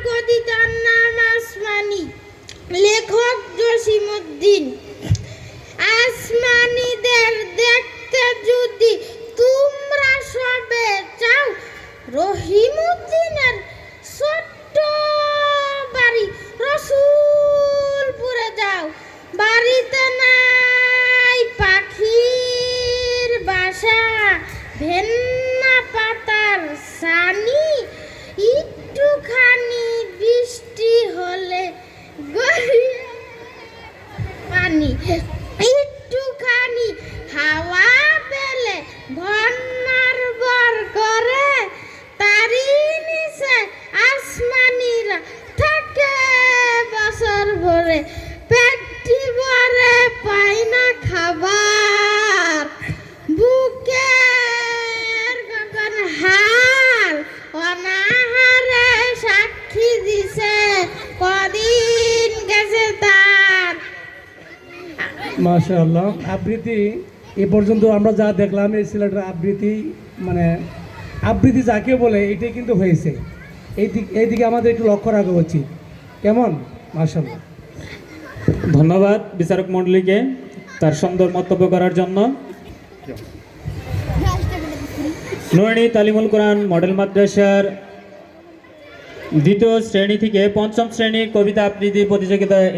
কবিতার নাম আসমানি, লেখক জসিমউদ্দিন। আসমানিদের দেখতে যদি তোমরা সবে চাও, রহিমউদ্দিনের ছোট্ট বাড়ি রসুলপুরে যাও। বাড়িতে নাই পাখির বাসা, ভেন্না পাতার ছানি, একটুখানি বৃষ্টি হলে গড়িয়ে পানি, একটুখানি হাওয়া পেলে বন্যার বর করে, তারই নিচে আসমানিরা থাকে বছর ভরে। পেটটি ভরে পায় না খাবার, বুকের গগন হাল অনাহারে সাক্ষী দিছে কদিন গেছে তার। মাশাআল্লাহ, আবৃত্তি এ পর্যন্ত আমরা যা দেখলাম এই সিলেটের আবৃত্তি, মানে আবৃত্তি যাকে বলে এটাই কিন্তু হয়েছে। এইদিকে আমাদের একটু লক্ষ্য রাখা উচিত। কেমন? মাশাআল্লাহ, ধন্যবাদ বিচারক মণ্ডলীকে তার সুন্দর মন্তব্য করার জন্য। নুরানী তালিমুল কোরআন মডেল মাদ্রাসার দ্বিতীয় শ্রেণী থেকে পঞ্চম শ্রেণীর কবিতা আবৃত্তি প্রতিযোগিতায়